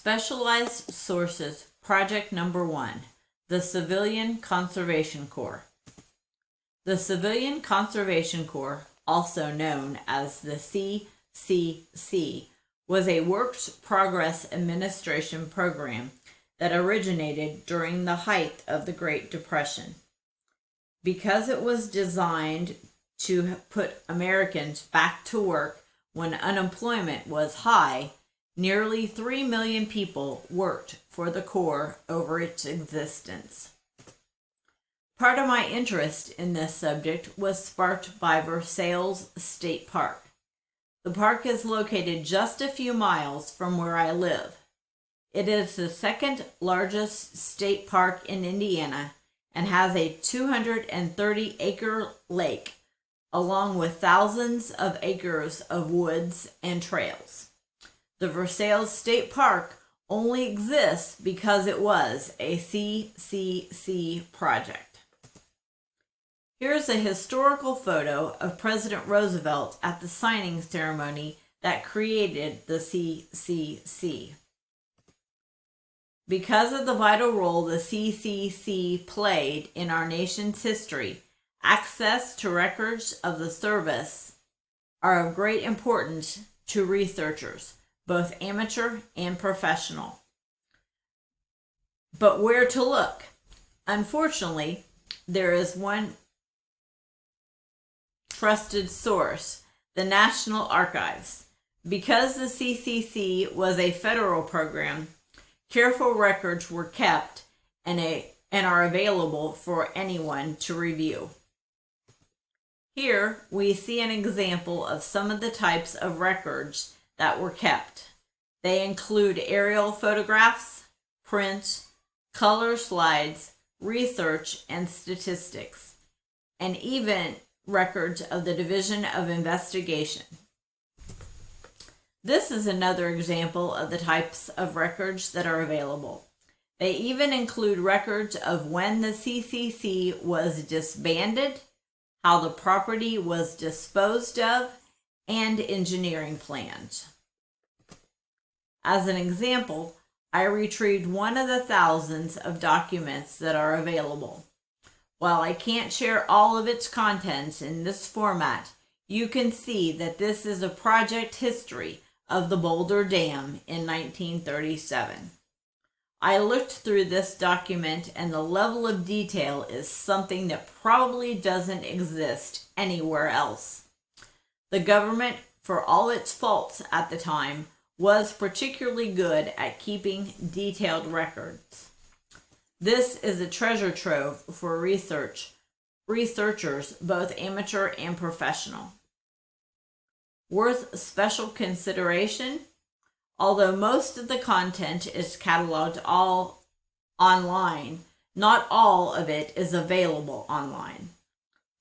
Specialized Sources, Project Number 1, the Civilian Conservation Corps. The Civilian Conservation Corps, also known as the Ccc, was a Works Progress Administration program that originated during the height of the Great Depression. Because it was designed to put Americans back to work when unemployment was high, nearly 3 million people worked for the Corps over its existence. Part of my interest in this subject was sparked by Versailles State Park. The park is located just a few miles from where I live. It is the second largest state park in Indiana and has a 230-acre lake, along with thousands of acres of woods and trails. The Versailles State Park only exists because it was a Ccc project. Here's a historical photo of President Roosevelt at the signing ceremony that created the Ccc. Because of the vital role the Ccc played in our nation's history, access to records of the service are of great importance to researchers, both amateur and professional. But where to look? Unfortunately, there is one trusted source, the National Archives. Because the Ccc was a federal program, careful records were kept and are available for anyone to review. Here we see an example of some of the types of records that were kept. They include aerial photographs, prints, color slides, research and statistics, and even records of the Division of Investigation. This is another example of the types of records that are available. They even include records of when the Ccc was disbanded, how the property was disposed of, and engineering plans. As an example, I retrieved one of the thousands of documents that are available. While I can't share all of its contents in this format, you can see that this is a project history of the Boulder Dam in 1937. I looked through this document and the level of detail is something that probably doesn't exist anywhere else. The government, for all its faults at the time, was particularly good at keeping detailed records. This is a treasure trove for researchers, both amateur and professional. Worth special consideration, although most of the content is cataloged all online, not all of it is available online.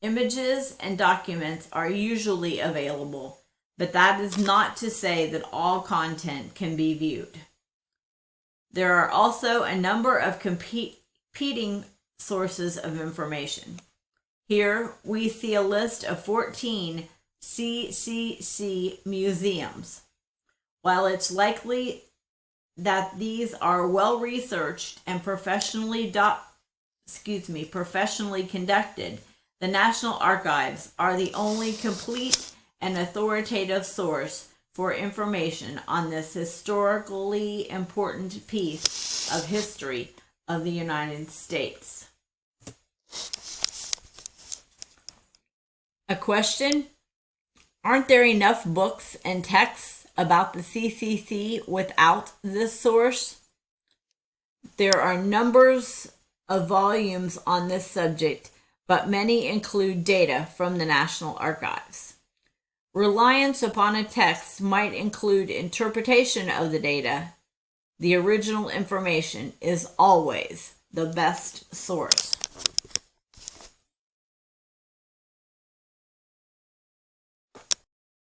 Images and documents are usually available, but that is not to say that all content can be viewed. There are also a number of competing sources of information. Here we see a list of 14 Ccc Museums. While it's likely that these are well researched and professionally conducted, the National Archives are the only complete and authoritative source for information on this historically important piece of history of the United States. A question? Aren't there enough books and texts about the Ccc without this source? There are numbers of volumes on this subject, but many include data from the National Archives. Reliance upon a text might include interpretation of the data. The original information is always the best source.